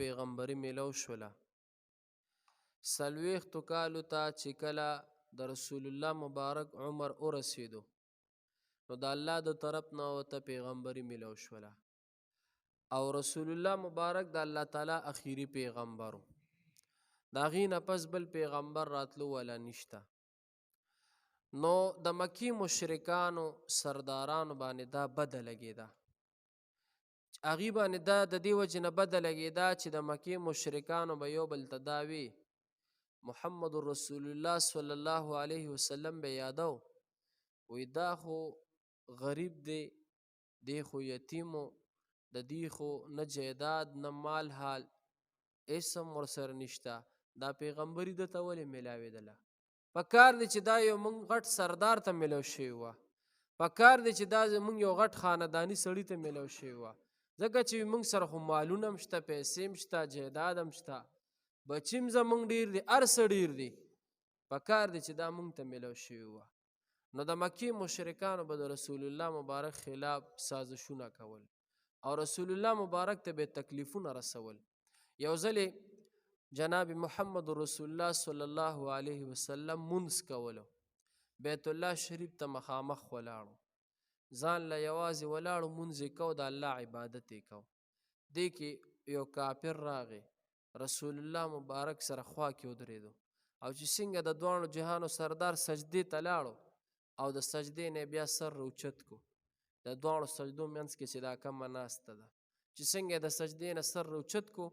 پیغمبري میلو شوله. 40 کالو ته چې کله د رسول الله مبارک عمر ورسېدو نو د الله د طرف نه ورته پیغمبري میلو شوله او رسول الله مبارک د الله تعالی اخیری پیغمبر و. د هغې نه پس بل پیغمبر راتلو والا نشته. نو د مکی مشرکانو سردارانو باندې دا بده لګېده. هغې باندې دا د دې وجې نه بده لګېده چې د مکې مشرکانو به یو بل ته دا وي محمد رسول الله صلی الله علیه وسلم به یادو وی دا خو غریب دی، دی خو یتیمو، د دې خو نه جیداد نه مال حال هېڅ هم ورسره نشته، دا پیغمبري ده ته ولې میلاوېدله؟ پکار دی چې دا یو موږ غټ سردار ته میلو شوې وه، پکار دی چې دا زموږ یو غټ خانداني سړي ته میلو شوې وه، ځکه چې موږ سره خو مالونه هم شته، پیسې هم شته، جیداد هم شته، بچي هم زموږ ډېر دي، هر څه ډېر دي، پکار دی چې دا موږ ته میلو شوې وه. نو د مکې مشرکانو به د رسول الله مبارک خلاف سازشونه کول او رسول الله مبارک ته به تکلیفونه رسول. یو ځلې جناب محمد رسول الله صلی الله علیه وسلم منځ کولو، بیت الله شریف ته مخامخ ولاړو، ځان له یوازې ولاړو منځ یې کو، د الله عبادت یې کو. دې کې یو کافر راغی، رسول الله مبارک سره خوا کې ودرېدو او چې څنګه د دواړو جهانو سردار سجدې ته لاړو او د سجدې نه بیا سر روچت کو، د دواړو سجدو منځ کې چې دا کمه ناسته ده، چې څنګه د سجدې نه سر روچت کو،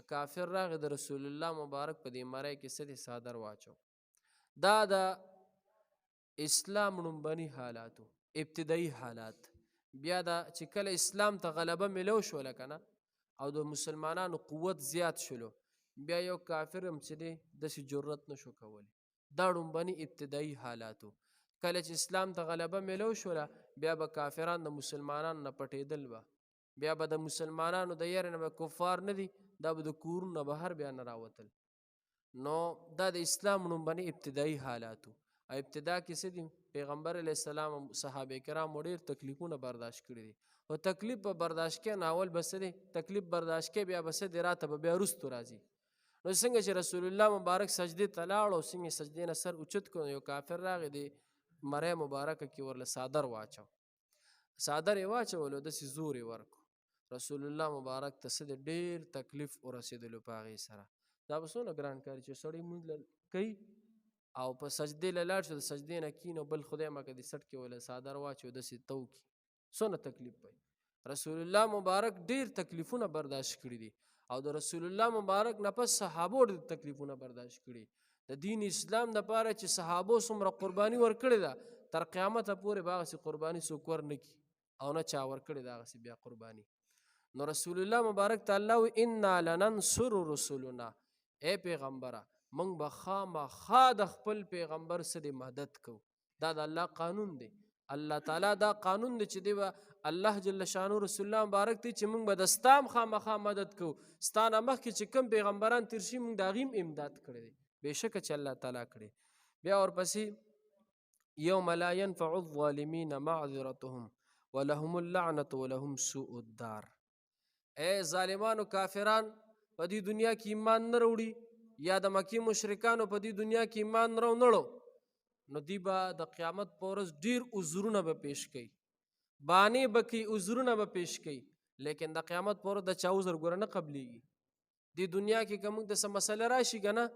کافر راغی د رسول الله مبارک په دې مرۍ کې څه څادر واچو. دا د اسلام لومبني حالاتو ابتدایي حالات. بیا دا چې کله اسلام ته غلبه میلو شوله که نه او د مسلمانانو قوت زیات شلو، بیا یو کافر هم چې دی داسې جرأت نشو کولی. دا لومبني ابتدایي حالاتو. کله چې اسلام ته غلبه میلو شوله بیا به کافران د مسلمانانو نه پټېدل به، بیا به د مسلمانانو د یرې نه به کفار نه دي، دا به د کورونو نه بهر بیا نه راوتل. نو دا د اسلام لومبني ابتدایي حالاتو. ابتدا کې څه دي؟ پیغمبر علیه السلام صحابه کرامو ډېر تکلیفونه برداشت کړي دي، خو تکلیف به برداشت کې نه اول به څه دی؟ تکلیف برداشت کې بیا به څه دی؟ راته به بیا وروستو راځي. نو څنګه چې رسول الله مبارک سجدې ته لاړو، څنګه سجدې نه سر اوچت کړو، یو کافر راغی دی مرۍ مبارکه کې ورله څادر واچو، څادر یې واچولو، داسې زور یې ورکړو. رسول الله مبارک ته څه دی؟ ډېر تکلیف ورسېدلو په هغې سره. دا به څونه ګران کار چې سړی مونځ کوي او په سجدې له لاړ شو، د سجدې نه کینو، بل خدای مکه د سټ کې ولا څادر واچو، داسې تو کي څونه تکلیف وي. رسول الله مبارک ډېر تکلیفونه برداشت کړي دي او د رسول الله مبارک نه پس صحابو ډېر تکلیفونه برداشت کړي. د دین اسلام دپاره چې صحابو څومره قرباني ورکړې ده، تر قیامته پورې به هغسې قرباني څوک ورنه کي او نه چا ورکړې ده هغسې بیا قرباني. نو رسول الله مبارک ته الله وی انا لننصر رسولنا، اے پیغمبره موږ به خامخا د خپل پیغمبر سره مدد کوو. دا د الله قانون دی، الله تعالی دا قانون دی چې دی به الله جل شانو رسول الله مبارک دی چې موږ به د ستا هم خامخا مدد کوو، ستا نه مخکې چې کوم پیغمبران تېر شي موږ د هغې هم امداد کړی دی، بېشکه چې الله تعالی کړی. بیا ورپسې یوم لا ینفع الظالمین معذرتهم ولهم اللعنة ولهم سوء الدار. اے ظالمانو کافران په دې دنیا کې ایمان نه راوړي یا د مکې مشرکانو په دې دنیا کې ایمان نړو، نو دوی به د قیامت په ورځ ډېر عذرونه به پیش کوي، بانې به کوي، عذرونه به پیش کوي، لیکن د قیامت په ورځ د چا عذر ګوره نه قبلیږي. دې دنیا کې که موږ د څه مسله راشي که نه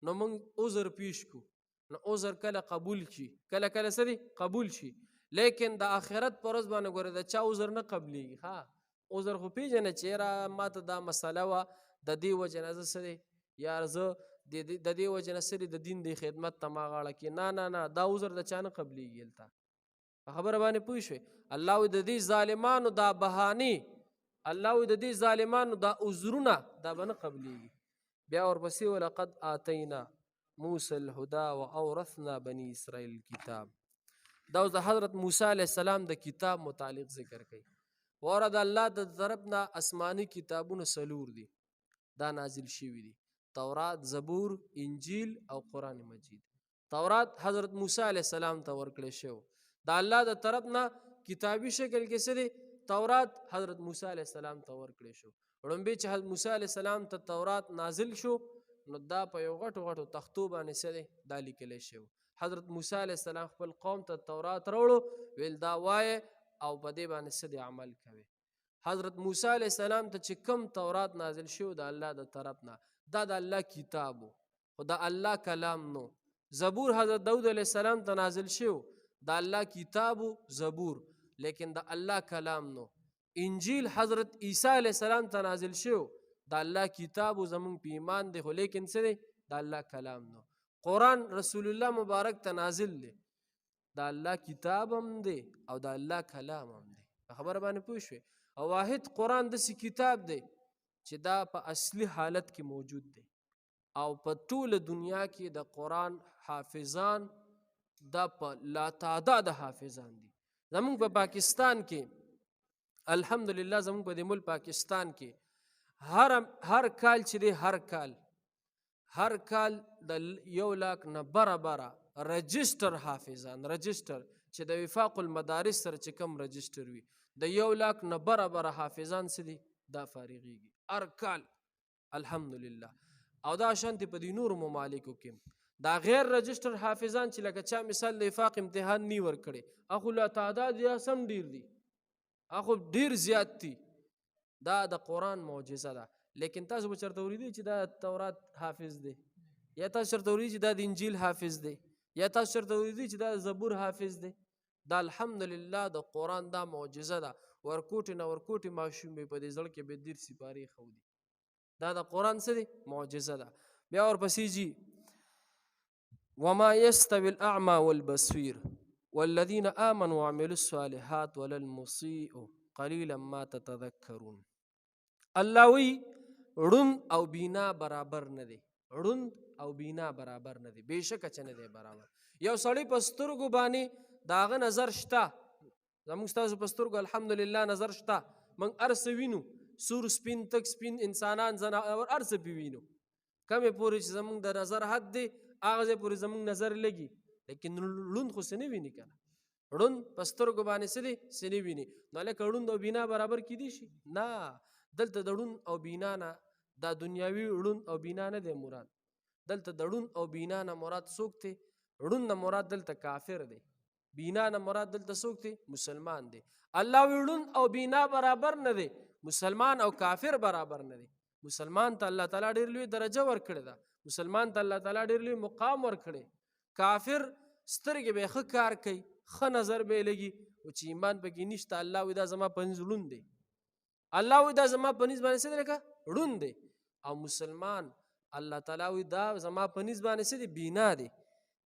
نو موږ عذر پیش کړو، نو عذر کله قبول شي، کله کله څه دی؟ قبول شي، لیکن د آخرت په ورځ باندې ګوره د چا عذر نه قبلیږي. ها عذر خو پیژنه چې یاره ماته دا مسله وه د دې وجې نه زه څه دی یار زه د دې وجې نه څه دی د دین د خدمت ته ما غاړه کې، نه نه نه دا عذر د چا نه قبلیږي. هلته په خبره باندې پوه شوې؟ الله وایي د دې ظالمانو دا بهانې، الله وایي د دې ظالمانو دا عذرونه دا به نه قبلیږي. بیا ورپسې ولقد آتینا موسی الهدى واورثنا بني اسرائیل الکتاب. دا اوس د حضرت موسی علیه السلام د کتاب متعلق ذکر کوي. وره د الله د طرف نه آسماني کتابونه څلور دي، دا نازل شوي دي: تورات، زبور، انجیل او قرآن مجید. تورات حضرت موسی علیه السلام ته ورکړی شو، د الله د طرف نه کتابي شکل کې څه دی؟ تورات حضرت موسی علیه السلام ته ورکړی شو. ړومبی چې موسی علیه السلام ته تورات نازل شو نو دا په یو غټو غټو تختو باندې څه دی دا لیکلی شوی. حضرت موسی علیه السلام خپل قوم ته تورات راوړو ویل دا وایه او په دې باندې څه دی عمل کوي. حضرت موسی علیه السلام ته چې کوم تورات نازل شو د الله د طرف نه دا د الله کتاب و خو د الله کلام نو. زبور حضرت داود علیه السلام ته نازل شو د الله کتاب و زبور لیکن د الله کلام نو. انجیل حضرت عیسی علیه السلام ته نازل شو د الله کتاب و زمونږ په ایمان دی خو لیکن څه دی د الله کلام نو. قرآن رسول الله مبارک ته نازل دی د الله کتاب هم دی او د الله کلام هم دی. په خبره باندې پوه شوې. او واحد قرآن داسې کتاب دی چې دا په اصلي حالت کې موجود دی او په ټوله دنیا کې د قرآن حافظان دا په لا تعداد حافظان دي. زمونږ په پاکستان کې الحمدلله زمونږ په دې ملک پاکستان کې هر کال چې دی هر کال د 1,00,000 نه بره رجسټر حافظان رجسټر چې د وفاق المدارس سره چې کم رجسټر وي د 1,00,000 نه بره حافظان څه دي دا فارغیږي هر کال الحمدلله. او دا شانتې په دې نورو ممالکو کې دا غیر رجسټر حافظان چې لکه چا مثال د وفاق امتحان نی ورکړي اخو لا تعداد یا سم ډیر دي اخو ډیر زیات دي. دا د قرآن معجزه ده. لیکن تاسو به چېرته اورېدی چې دا تورات حافظ دی یا تاسو چېرته اورېدی چې دا د انجیل حافظ دی یا تاسو چېرته اورېدی چې دا زبور حافظ دی. دا الحمدلله د قرآن دا معجزه ده. ورکوټې نه ورکوټې ماشوم به په دې زړه کې به 10 سپارې ښودي. دا د قرآن څه دی معجزه ده. بیا ورپسې جي وما يستوي الأعمى والبصير والذين آمنوا وعملوا الصالحات ولا المسيء قليلا ما تتذكرون. الله وی ړوند او بینا برابر نه دی. ړوند او بینا برابر نه دی. بېشکه چې نه دی برابر. یو سړی په سترګو باندې د هغه نظر شته. زموږ ستاسو په سترګو الحمدلله نظر شته. موږ هر څه وینو سور سپین تک سپین انسانان ځناور هر څه پې وینو. کمې پورې چې زموږ د نظر حد دی هغه ځای پورې زموږ نظر لګي لیکن ړوند خو څه نه ویني که نه. ړوند په سترګو باندې څه دی څه نه ویني. نو هلکه ړوند او بینا برابر کیدی شي نه. دلته د ړوند او بینا نه دا دنیاوي ړوند او بینا نه دی مراد. دلته د ړوند او بینا نه مراد څوک دی؟ ړوند نه مراد دلته کافر دی. بینا نه مراد دلته څوک دی؟ مسلمان دی. الله وی ړوند او بینا برابر نه دی. مسلمان او کافر برابر نه دی. مسلمان ته الله تعالی ډېر لوی درجه ورکړې ده. مسلمان ته الله تعالی ډېر لوی مقام ورکړی. کافر سترګې به ښه کار کوي ښه نظر به یې لګي او چې ایمان پکې نشته الله وی دا زما په نظر ړوند دی. الله وی دا زما په نظر باندې څه دی لکه ړوند دی. او مسلمان الله تعالی وی دا زما په نظر باندې څه دی بینا دی.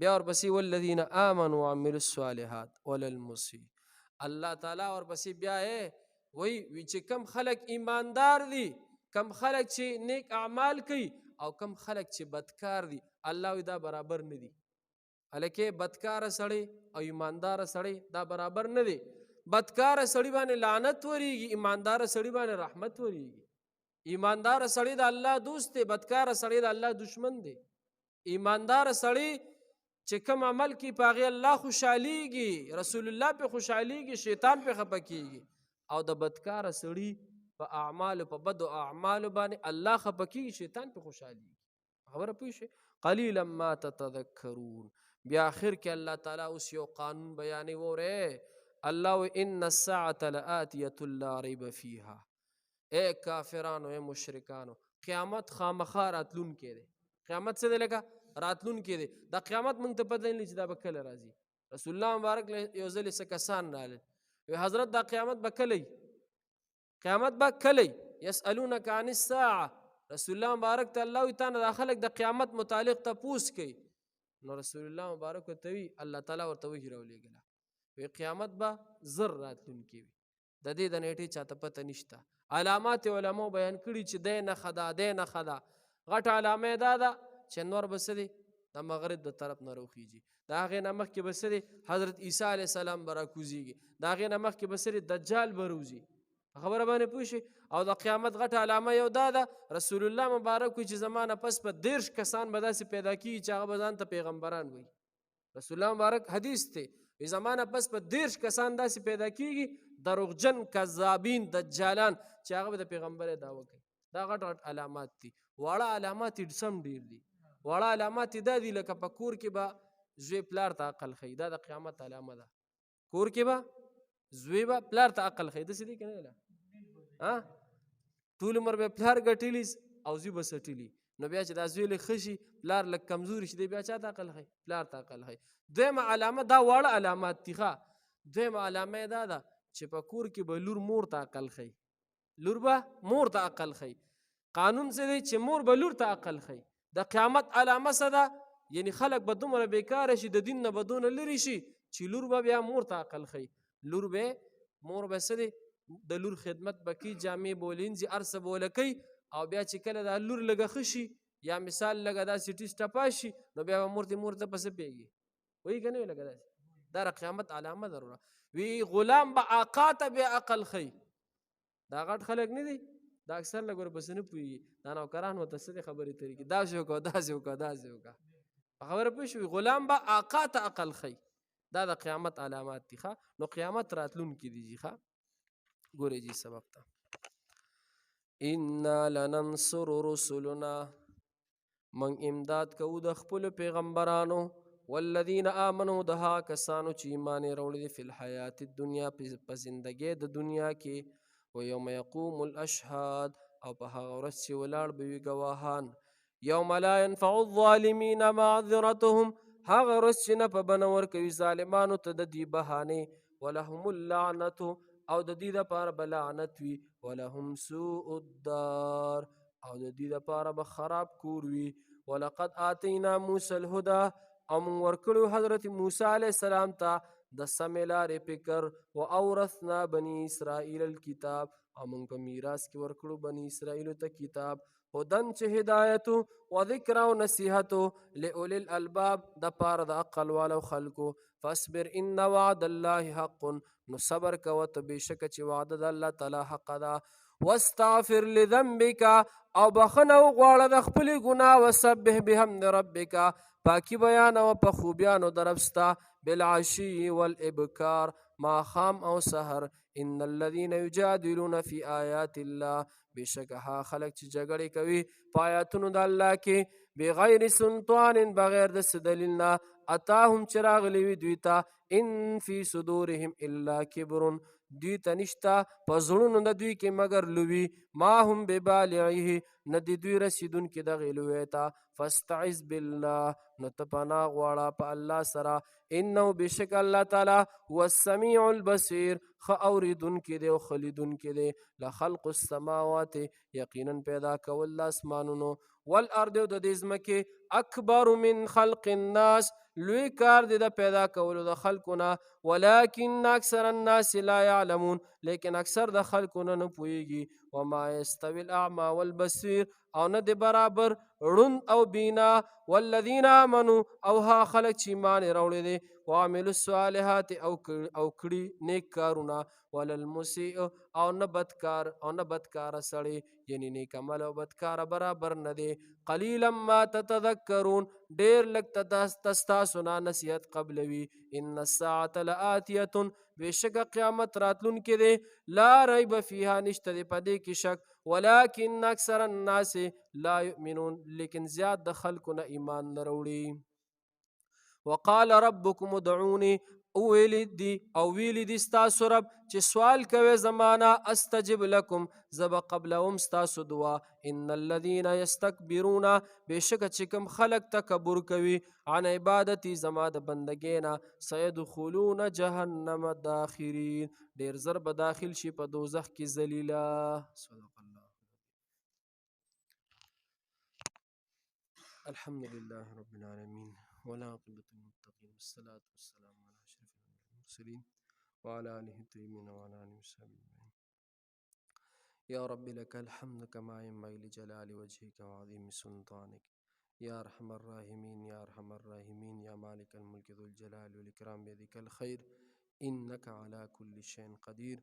بیا ورپسې والذین آمنوا وعملوا الصالحات ولا المسیء. الله تعالی ورپسې بیا وی چې کم خلک ایماندار دي کم خلک چې نیک اعمال کوي او کم خلک چې بدکار دي الله وی دا برابر نه دي. هلکې بدکاره سړی او ایمانداره سړی دا برابر نه دی. بدکاره سړی باندې لعنت وریږي ایمانداره سړی باندې رحمت وریږي. ایمانداره سړی د الله دوست دی بدکاره سړی د الله دشمن دی. ایمانداره سړی چې کوم عمل کوي په هغې الله خوشحالیږي رسول الله پې خوشحالیږي شیطان پې خفه کیږي. او د بدکاره سړي په اعمالو په بدو اعمالو باندې الله خفه کیږي شیطان پې خوشحالیږي. خبره پوه شئ. قلیلا ما تتذکرون. بیا آخر کې الله تعالی اوس یو قانون بیانوي. وره الله ان الساعة لآتیة لا ریب فیها. اے کافرانو اے مشرکانو قیامت خامخا راتلونکی دی. قیامت څه دی لکه راتلونکی دی. دا قیامت موږ ته پته نه لري چې دا به کله راځي. رسول الله مبارک یو ځل څه کسان راغلل وی حضرت دا قیامت به کله قیامت به کله یسألونک عن الساعة. رسول الله مبارک ته الله وی تا نه دا خلک د قیامت متعلق تپوس کوي. نو رسول الله مبارک ورته وی الله تعالی ورته وحی راولېږله وی قیامت به زر راتلونکی وي. د دې د نیټې چاته پته نشته. علامات علماء بیان کړي چې دی نښه ده دی نښه ده. غټه علامه دا ده چې نور به څه دی د مغرب د طرف نه راوخیږي. د هغې نه مخکې به څه دی حضرت عیسی علیه السلام به راکوزیږي. د هغې نه مخکې به څه دی دجال به روځي. خبره باندې پوه شئ. او د قیامت غټه علامه یو دا ده رسول الله مبارک وي چې زما نه پس په 30 کسان به داسې پیدا کېږي چې هغه به ځان ته پیغمبران وایي. رسول الله مبارک حدیث دی وی زما نه پس په 30 کسان داسې پیدا کېږي دروغجن کذابین دجالان چې هغه به د پیغمبر دعوه کوي. دا غټ غټ علامات دي. واړه علامات یې سم ډېر دي. واړه علامات یې دا دي لکه په کور کې به زوی پلار ته عقل ښیي، دا د قیامت علامه ده. کور کې به زوی به پلار ته عقل ښیي، داسې دی که نه ده؟ ټول عمر به پلار ګټلی او زوی به سټلی، نو بیا چې دا زوی لږ ښه شي پلار لږ کمزوري شي دی بیا چا ته عقل ښیي؟ پلار ته عقل ښیي. دویمه علامه دا واړه علامات دي ښه. دویمه علامه یې دا ده چې په کور کې به لور مور ته عقل ښیي. لور به مور ته عقل ښیي. قانون څه دی چې مور به لور ته عقل ښیي. د قیامت علامه څه ده؟ یعنی خلک به دومره بیکاره شي، د دین نه به دونه لرې شي چې لور به بیا مور ته عقل ښیي. مور به څه دی؟ د لور خدمت به کوي، جامې به ولینځي، هر څه به وله کوي. او بیا چې کله دا لور لږه ښه شي یا مثال لږه داسې ټیس ټپا شي نو بیا به مور ته په څه پوهېږي؟ وایي که نه وي لږه داسې؟ دا د قیامت علامه ده. وی غلام به آقا ته بیا عقل ښیي. دا غټ خلک نه دي، دا اکثر لږ ورپسې نه پوهېږي. دا نوکران ورته څه دي خبرې ترې کړي، داسې وکړه داسې وکړه داسې وکړه. په خبره پوه شوې؟ غلام به آقا ته عقل ښیي. دا د قیامت علامات دي. نو قیامت راتلونکي دي جي. ګورئ جي سبق ته انا لننصر رسلنا، من امداد کوو د خپلو پیغمبرانو، والذین آمنوا د هغه کسانو چې ایمان یې راوړی دی، فی الحیات الدنیا په زندګۍ د دنیا کې، و یوم یقوم الاشهاد او په هغه ورځ چې ولاړ به وي ګواهان، یوم لا ينفع الظالمین معذرتهم، هغه ورځ چې نه په بنه ورکوي ظالمانو ته د دې بهانې، ولهم اللعنة او د دې دپاره به لعنت وي، ولهم سوء الدار او د دې دپاره به خراب کور وي. ولقد آتینا موسی الهدى او موږ ورکړو حضرت موسی علیه السلام ته د سمې لارې فکر، و اورثنا بني اسرائیل الکتاب او موږ په میراث کې ورکړو بني اسرائیلو ته کتاب، هدن چې هدایتو و ذکر او نصیحتو لأولی الالباب د پاره د عقل والو خلکو. فاصبر ان وعد الله حق، نو صبر کوه ته بېشکه چې وعده د الله تعالی حق ده. واستغفر لذنبک او بخښنه وغواړه د خپلې ګناه، وسبح بحمد ربک پاکي بیانوه په خوبیانو د رب ستا، بالعشي والابکار ماښام او سحر. ان الذین یجادلون فی آیات الله، بېشکه هغه خلک چې جګړې کوي په آیاتونو د الله کې، بغیر سلطان بغیر د څه دلیل نه، اتاهم چې راغلی وي دوی ته، ان فی صدورهم الا کبر، دوی ته نشته په زړونو د دوی کې مګر لوی، ما هم ببالغه نه د دوی رسیدونکي دغې لوی ته. فاستعذ بالله، نو ته پناه غواړه په الله سره، انه بېشک الله تعالی هو السمیع البصیر، ښه اورېدونکی دی او ښه لیدونکی دی. لخلق السماوات، یقینا پیدا کول د اسمانونو، والارض او د دې ځمکې، اکبر من خلق الناس، لوی کار دی د پیدا کولو د خلکو نه، ولکن اکثر الناس لا یعلمون، لیکن اکثر د خلکو نه نه پوهېږي. وما یستوي الاعمى والبصیر، او نه دی برابر ړوند او بینا، والذین آمنوا او هغه خلک چې ایمان یې راوړی دی، وعملوا الصالحات او کړي نیک کارونه، ولا المسیء او نه بدکاره سړی، یعنی نیک عمل او بدکاره برابر نه دی. قلیلا ما تتذکرون، ډېر لږ تستاسو نه نصیحت قبلوي. ان الساعة لآتیة، بېشکه قیامت راتلونکی دی، لا ریب فیها نشته دی په دې کې شک، ولکن اکثر الناس لا یؤمنون، لیکن زیات د خلکو نه ایمان نه راوړي. وقال ربکم ادعوني، ویلی دی ستاسو رب چې سوال کوئ زمانه، استجب لکم، زه به قبلوم ستاسو دعا. ان الذین یستکبرون، بېشکه چې کوم خلک تکبر کوي، عن عبادتي زما د بندګۍ نه، سیدخلون جهنم داخرین، ډېر زر به داخل شي په دوزخ کې ذلیله. صدق الله. الحمد لله رب العالمين والعاقبة للمتقين، والصلاة والسلام على أشرف المرسلين وعلى آله الطيبين وعلى آله وصحبه أجمعين. يا رب لك الحمد كما ينبغي لجلال وجهك وعظيم سلطانك، يا أرحم الراحمين يا أرحم الراحمين، يا مالك الملك ذو الجلال والإكرام، بيدك الخير إنك على كل شيء قدير.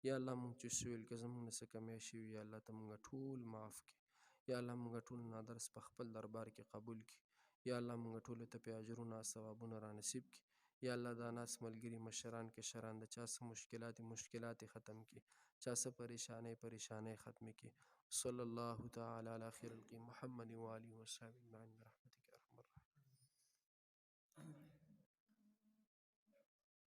يا الله مونږ چې سویل که زمونږ نه څه کمی شوي، یا الله ته مونږ ټول معاف کړي. یا الله مونږ ټول نادرس په خپل دربار کې قبول کړي. یا الله مونږ ټولو ته پې اجرونه ثوابونه را نصیب کړي. یا الله دا ناس ملګري مشران کشران د چا څه مشکلات ختم کړي، چا څه پریشانۍ ختم کړي. صلی الله تعالی علی خیر الخلق محمد و آله و صحبه اجمعین برحمتک.